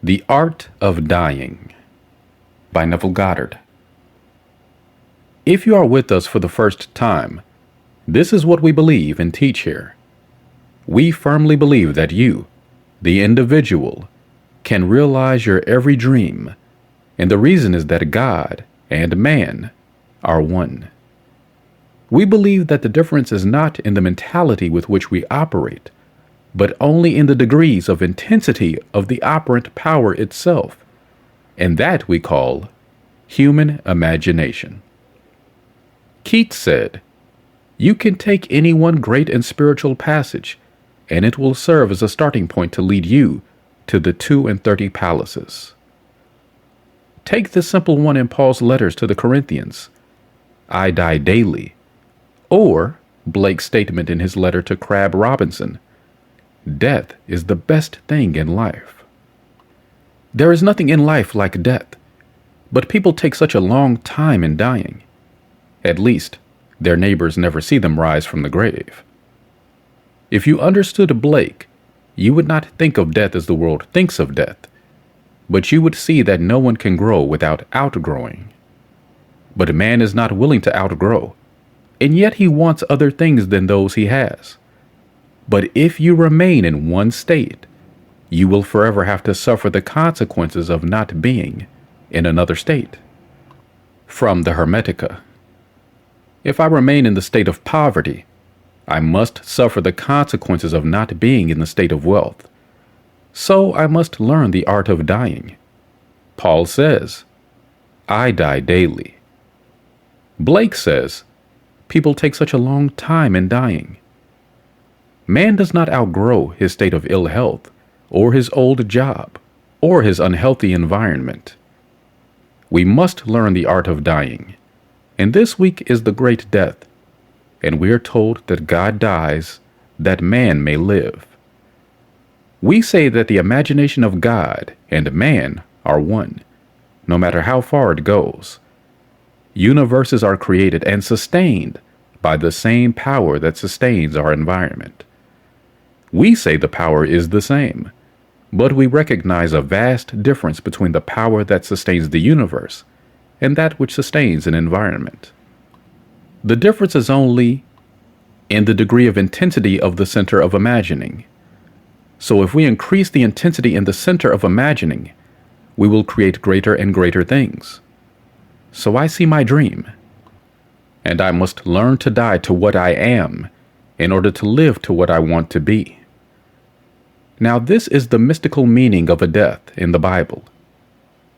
The Art of Dying by Neville Goddard. If you are with us for the first time, this is what we believe and teach here. We firmly believe that you, the individual, can realize your every dream, and the reason is that God and man are one. We believe that the difference is not in the mentality with which we operate, but only in the degrees of intensity of the operant power itself, and that we call human imagination. Keats said, "You can take any one great and spiritual passage, and it will serve as a starting point to lead you to the 32 palaces." Take the simple one in Paul's letters to the Corinthians, "I die daily," or Blake's statement in his letter to Crabb Robinson, "Death is the best thing in life." There is nothing in life like death, but people take such a long time in dying. At least, their neighbors never see them rise from the grave. If you understood Blake, you would not think of death as the world thinks of death, but you would see that no one can grow without outgrowing. But man is not willing to outgrow, and yet he wants other things than those he has. But if you remain in one state, you will forever have to suffer the consequences of not being in another state. From the Hermetica. If I remain in the state of poverty, I must suffer the consequences of not being in the state of wealth. So I must learn the art of dying. Paul says, "I die daily." Blake says, "People take such a long time in dying." Man does not outgrow his state of ill health, or his old job, or his unhealthy environment. We must learn the art of dying, and this week is the great death, and we are told that God dies that man may live. We say that the imagination of God and man are one, no matter how far it goes. Universes are created and sustained by the same power that sustains our environment. We say the power is the same, but we recognize a vast difference between the power that sustains the universe and that which sustains an environment. The difference is only in the degree of intensity of the center of imagining. So if we increase the intensity in the center of imagining, we will create greater and greater things. So I see my dream, and I must learn to die to what I am in order to live to what I want to be. Now this is the mystical meaning of a death in the Bible.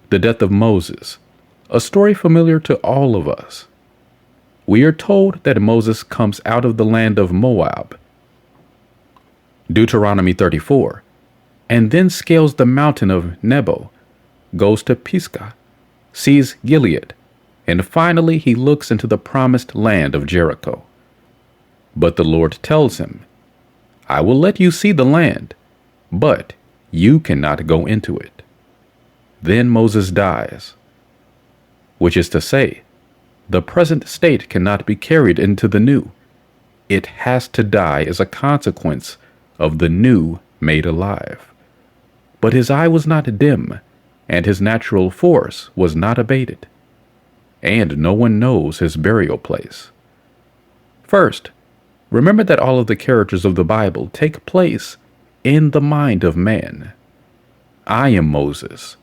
The death of Moses, a story familiar to all of us. We are told that Moses comes out of the land of Moab, Deuteronomy 34, and then scales the mountain of Nebo, goes to Pisgah, sees Gilead, and finally he looks into the promised land of Jericho. But the Lord tells him, "I will let you see the land, but you cannot go into it." Then Moses dies, which is to say, the present state cannot be carried into the new. It has to die as a consequence of the new made alive. But his eye was not dim, and his natural force was not abated, and no one knows his burial place. First, remember that all of the characters of the Bible take place in the mind of man. I am Moses.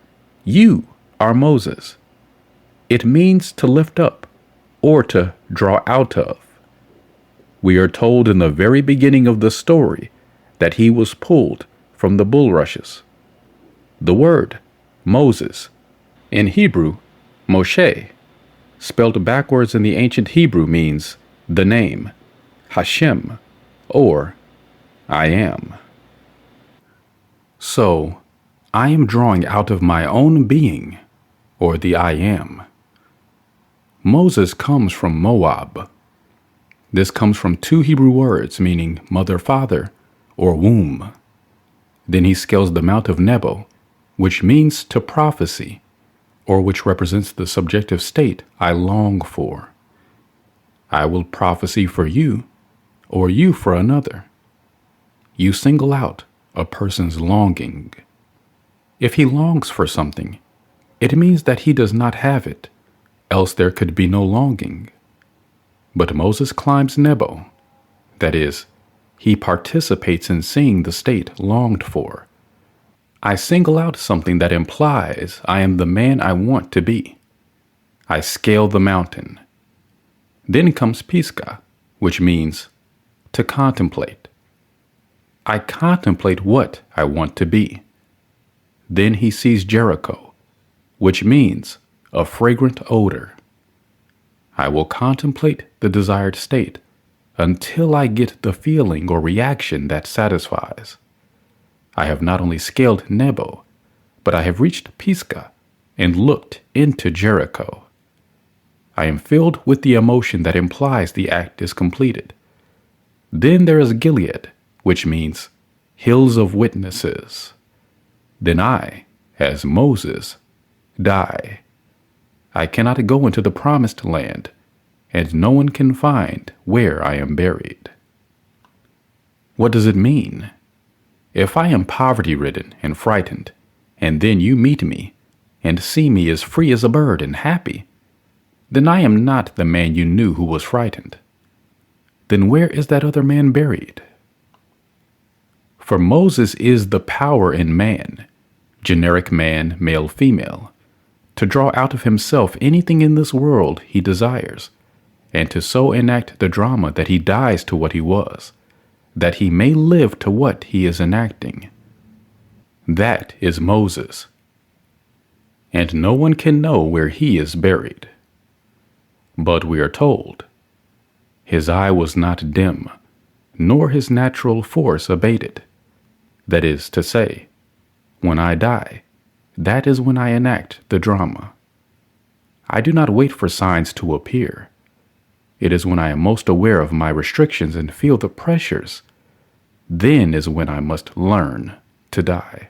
You are Moses. It means to lift up or to draw out of. We are told in the very beginning of the story that he was pulled from the bulrushes. The word Moses, in Hebrew, Moshe, spelled backwards in the ancient Hebrew means the name, Hashem, or I am. So, I am drawing out of my own being, or the I am. Moses comes from Moab. This comes from two Hebrew words meaning mother, father, or womb. Then he scales the Mount of Nebo, which means to prophesy, or which represents the subjective state I long for. I will prophesy for you, or you for another. You single out a person's longing. If he longs for something, it means that he does not have it, else there could be no longing. But Moses climbs Nebo, that is, he participates in seeing the state longed for. I single out something that implies I am the man I want to be. I scale the mountain. Then comes Pisgah, which means to contemplate. I contemplate what I want to be. Then he sees Jericho, which means a fragrant odor. I will contemplate the desired state until I get the feeling or reaction that satisfies. I have not only scaled Nebo, but I have reached Pisgah and looked into Jericho. I am filled with the emotion that implies the act is completed. Then there is Gilead, which means hills of witnesses. Then I, as Moses, die. I cannot go into the promised land, and no one can find where I am buried. What does it mean? If I am poverty-ridden and frightened, and then you meet me and see me as free as a bird and happy, then I am not the man you knew who was frightened. Then where is that other man buried? For Moses is the power in man, generic man, male, female, to draw out of himself anything in this world he desires, and to so enact the drama that he dies to what he was, that he may live to what he is enacting. That is Moses. And no one can know where he is buried. But we are told, his eye was not dim, nor his natural force abated. That is to say, when I die, that is when I enact the drama. I do not wait for signs to appear. It is when I am most aware of my restrictions and feel the pressures. Then is when I must learn to die.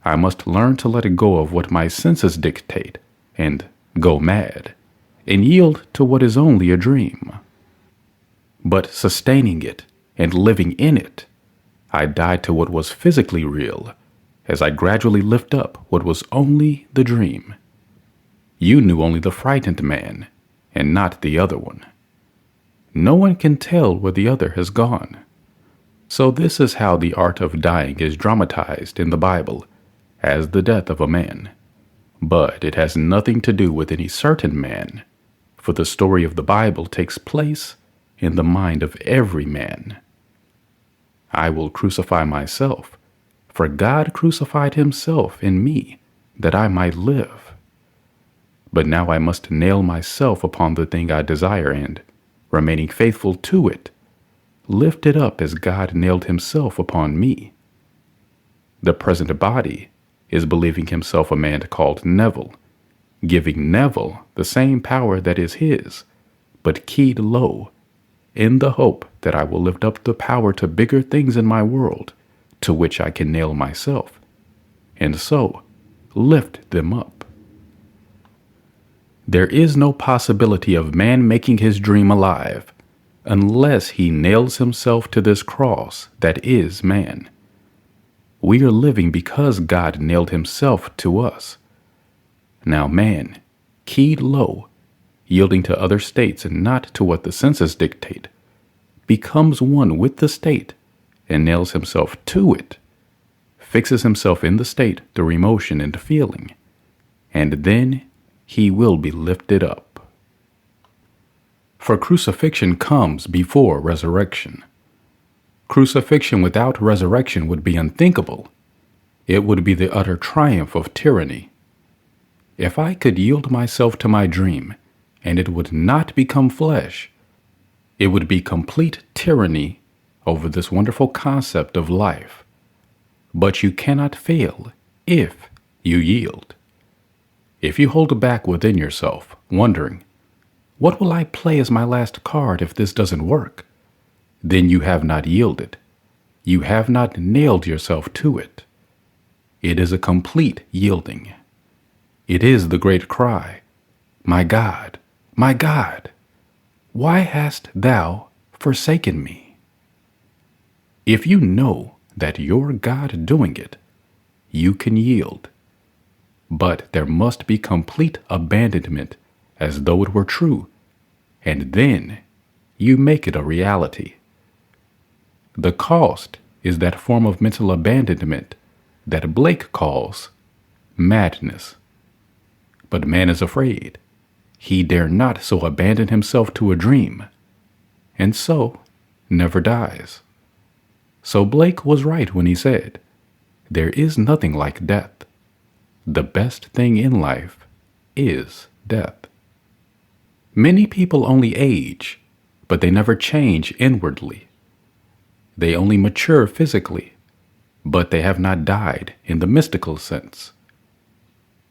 I must learn to let go of what my senses dictate and go mad, and yield to what is only a dream. But sustaining it and living in it, I die to what was physically real, as I gradually lift up what was only the dream. You knew only the frightened man, and not the other one. No one can tell where the other has gone. So this is how the art of dying is dramatized in the Bible, as the death of a man. But it has nothing to do with any certain man, for the story of the Bible takes place in the mind of every man. I will crucify myself, for God crucified himself in me, that I might live. But now I must nail myself upon the thing I desire and, remaining faithful to it, lift it up as God nailed himself upon me. The present body is believing himself a man called Neville, giving Neville the same power that is his, but keyed low, in the hope that I will lift up the power to bigger things in my world, to which I can nail myself, and so lift them up. There is no possibility of man making his dream alive, unless he nails himself to this cross that is man. We are living because God nailed himself to us. Now man, keyed low, yielding to other states and not to what the senses dictate, becomes one with the state and nails himself to it, fixes himself in the state through emotion and feeling, and then he will be lifted up. For crucifixion comes before resurrection. Crucifixion without resurrection would be unthinkable. It would be the utter triumph of tyranny. If I could yield myself to my dream, and it would not become flesh, it would be complete tyranny over this wonderful concept of life. But you cannot fail if you yield. If you hold back within yourself, wondering, what will I play as my last card if this doesn't work? Then you have not yielded. You have not nailed yourself to it. It is a complete yielding. It is the great cry, my God, why hast thou forsaken me? If you know that you're God doing it, you can yield. But there must be complete abandonment as though it were true, and then you make it a reality. The cost is that form of mental abandonment that Blake calls madness. But man is afraid. He dare not so abandon himself to a dream, and so never dies. So Blake was right when he said, there is nothing like death. The best thing in life is death. Many people only age, but they never change inwardly. They only mature physically, but they have not died in the mystical sense.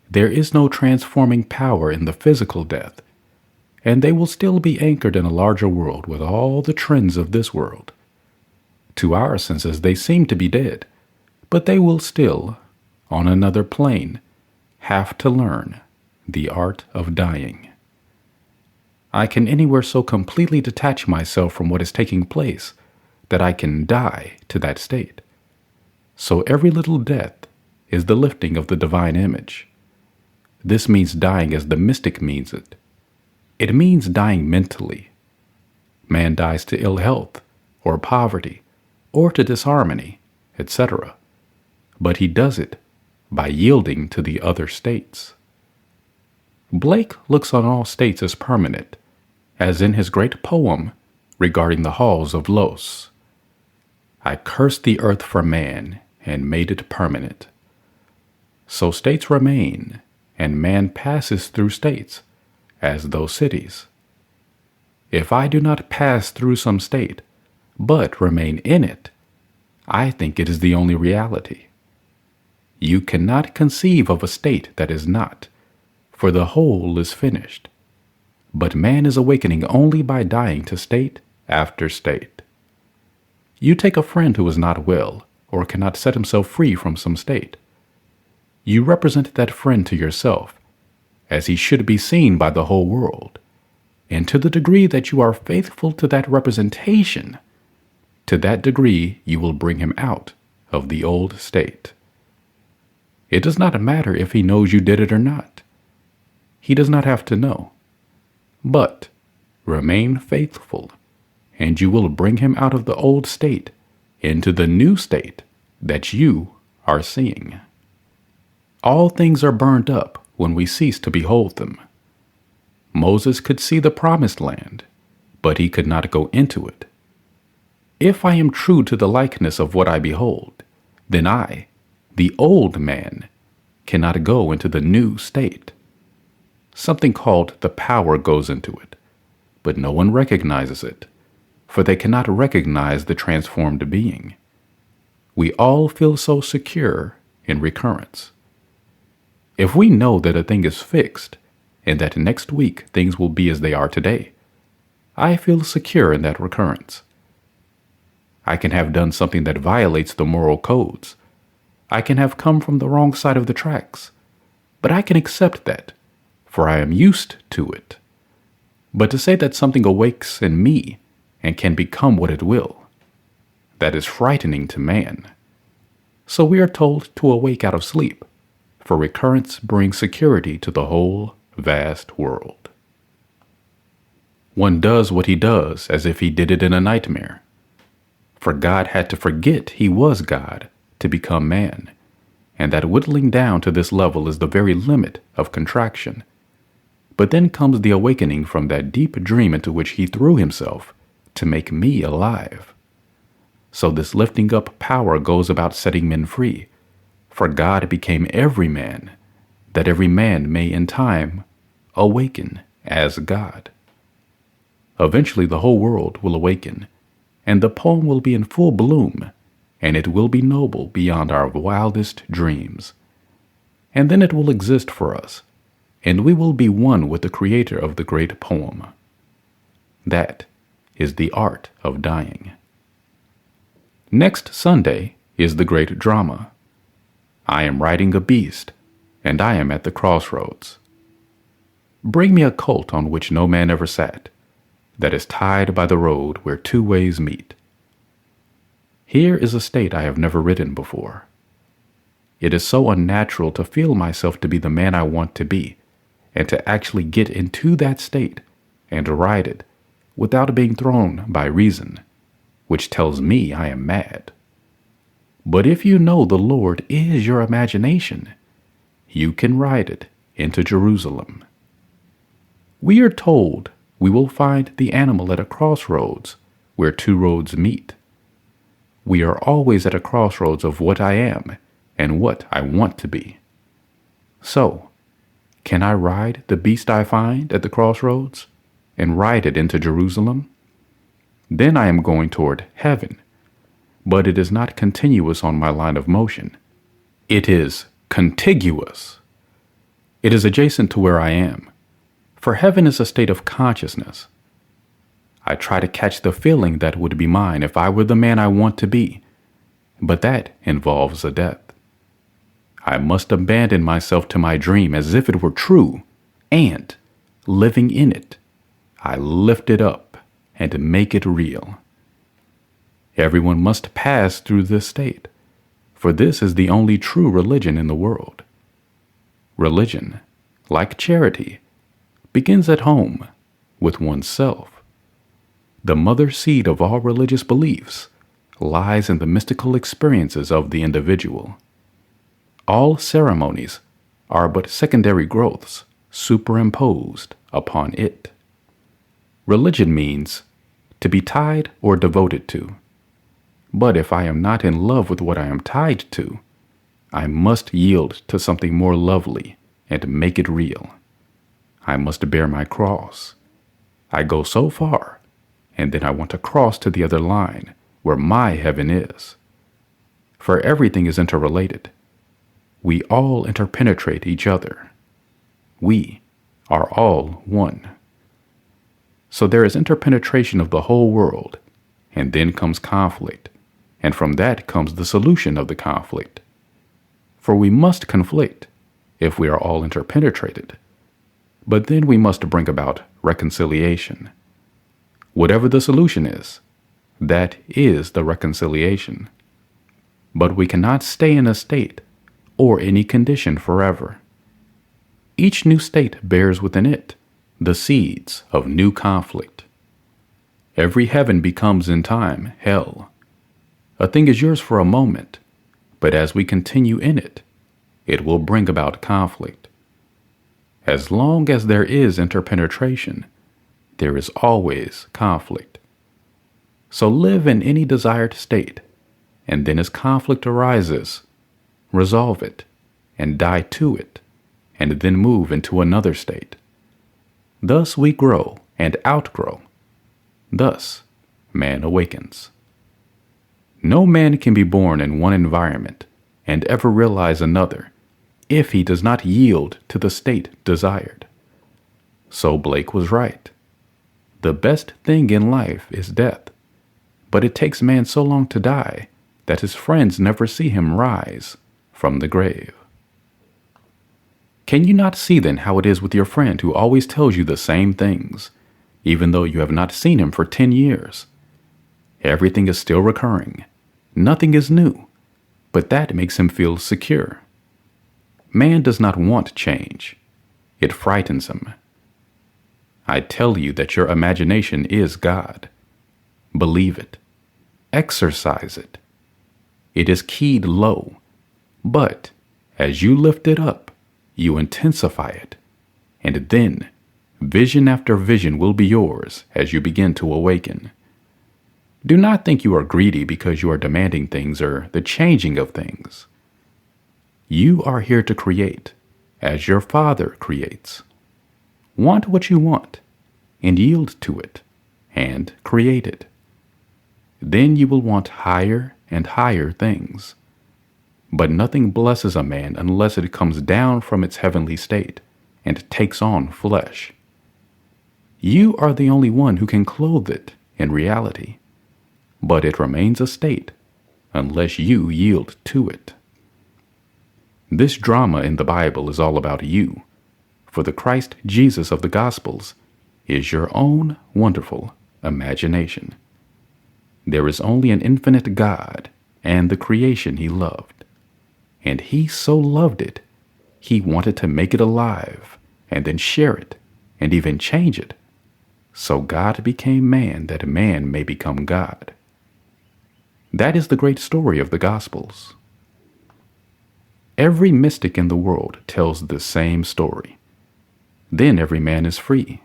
There is no transforming power in the physical death, and they will still be anchored in a larger world with all the trends of this world. To our senses, they seem to be dead, but they will still, on another plane, have to learn the art of dying. I can anywhere so completely detach myself from what is taking place that I can die to that state. So every little death is the lifting of the divine image. This means dying as the mystic means it. It means dying mentally. Man dies to ill health, or poverty, or to disharmony, etc. But he does it by yielding to the other states. Blake looks on all states as permanent, as in his great poem regarding the halls of Los. I cursed the earth for man and made it permanent. So states remain, and man passes through states, as though cities. If I do not pass through some state, but remain in it, I think it is the only reality. You cannot conceive of a state that is not, for the whole is finished. But man is awakening only by dying to state after state. You take a friend who is not well, or cannot set himself free from some state. You represent that friend to yourself, as he should be seen by the whole world, and to the degree that you are faithful to that representation, to that degree you will bring him out of the old state. It does not matter if he knows you did it or not. He does not have to know. But remain faithful, and you will bring him out of the old state into the new state that you are seeing. All things are burned up when we cease to behold them. Moses could see the promised land, but he could not go into it. If I am true to the likeness of what I behold, then I, the old man, cannot go into the new state. Something called the power goes into it, but no one recognizes it, for they cannot recognize the transformed being. We all feel so secure in recurrence. If we know that a thing is fixed, and that next week things will be as they are today, I feel secure in that recurrence. I can have done something that violates the moral codes. I can have come from the wrong side of the tracks, but I can accept that, for I am used to it. But to say that something awakes in me and can become what it will, that is frightening to man. So we are told to awake out of sleep, for recurrence brings security to the whole vast world. One does what he does as if he did it in a nightmare. For God had to forget he was God to become man, and that whittling down to this level is the very limit of contraction. But then comes the awakening from that deep dream into which he threw himself to make me alive. So this lifting up power goes about setting men free, for God became every man, that every man may in time awaken as God. Eventually the whole world will awaken, and the poem will be in full bloom, and it will be noble beyond our wildest dreams. And then it will exist for us, and we will be one with the creator of the great poem. That is the art of dying. Next Sunday is the great drama. I am riding a beast, and I am at the crossroads. Bring me a colt on which no man ever sat, that is tied by the road where two ways meet. Here is a state I have never ridden before. It is so unnatural to feel myself to be the man I want to be, and to actually get into that state and ride it without being thrown by reason, which tells me I am mad. But if you know the Lord is your imagination, you can ride it into Jerusalem. We are told we will find the animal at a crossroads where two roads meet. We are always at a crossroads of what I am and what I want to be. So, can I ride the beast I find at the crossroads and ride it into Jerusalem? Then I am going toward heaven, but it is not continuous on my line of motion. It is contiguous. It is adjacent to where I am, for heaven is a state of consciousness. I try to catch the feeling that would be mine if I were the man I want to be, but that involves a death. I must abandon myself to my dream as if it were true, and, living in it, I lift it up and make it real. Everyone must pass through this state, for this is the only true religion in the world. Religion, like charity, begins at home with oneself. The mother seed of all religious beliefs lies in the mystical experiences of the individual. All ceremonies are but secondary growths superimposed upon it. Religion means to be tied or devoted to. But if I am not in love with what I am tied to, I must yield to something more lovely and make it real. I must bear my cross. I go so far, and then I want to cross to the other line where my heaven is. For everything is interrelated. We all interpenetrate each other. We are all one. So there is interpenetration of the whole world, and then comes conflict, and from that comes the solution of the conflict. For we must conflict if we are all interpenetrated, but then we must bring about reconciliation. Whatever the solution is, that is the reconciliation. But we cannot stay in a state or any condition forever. Each new state bears within it the seeds of new conflict. Every heaven becomes in time hell. A thing is yours for a moment, but as we continue in it, it will bring about conflict. As long as there is interpenetration, there is always conflict. So live in any desired state, and then as conflict arises, resolve it, and die to it, and then move into another state. Thus we grow and outgrow. Thus man awakens. No man can be born in one environment and ever realize another if he does not yield to the state desired. So Blake was right. The best thing in life is death, but it takes man so long to die that his friends never see him rise from the grave. Can you not see then how it is with your friend who always tells you the same things, even though you have not seen him for 10 years? Everything is still recurring. Nothing is new, but that makes him feel secure. Man does not want change. It frightens him. I tell you that your imagination is God. Believe it. Exercise it. It is keyed low, but as you lift it up, you intensify it, and then vision after vision will be yours as you begin to awaken. Do not think you are greedy because you are demanding things or the changing of things. You are here to create as your Father creates. Want what you want and yield to it and create it. Then you will want higher and higher things. But nothing blesses a man unless it comes down from its heavenly state and takes on flesh. You are the only one who can clothe it in reality, but it remains a state unless you yield to it. This drama in the Bible is all about you, for the Christ Jesus of the Gospels is your own wonderful imagination. There is only an infinite God and the creation he loved. and he so loved it, he wanted to make it alive and then share it and even change it. So God became man that man may become God. That is the great story of the Gospels. Every mystic in the world tells the same story. Then every man is free.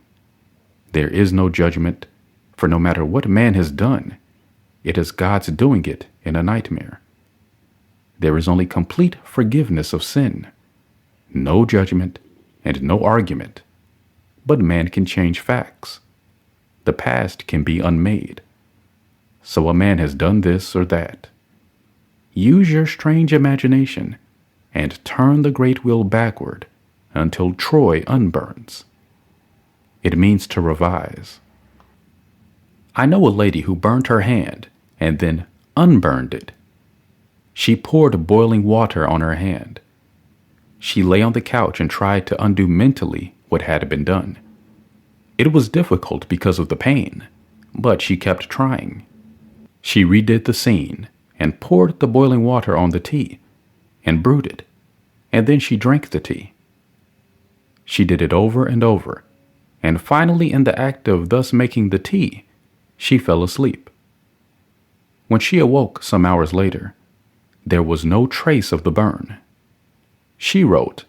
There is no judgment, for no matter what man has done, it is God's doing it in a nightmare. There is only complete forgiveness of sin, no judgment, and no argument. But man can change facts. The past can be unmade. So a man has done this or that. Use your strange imagination and turn the great wheel backward until Troy unburns. It means to revise. I know a lady who burned her hand and then unburned it. She poured boiling water on her hand. She lay on the couch and tried to undo mentally what had been done. It was difficult because of the pain, but she kept trying. She redid the scene and poured the boiling water on the tea and brewed it, and then she drank the tea. She did it over and over, and finally in the act of thus making the tea, she fell asleep. When she awoke some hours later, there was no trace of the burn. She wrote,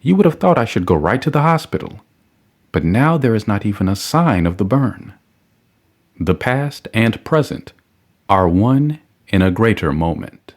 "You would have thought I should go right to the hospital, but now there is not even a sign of the burn." The past and present are one in a greater moment.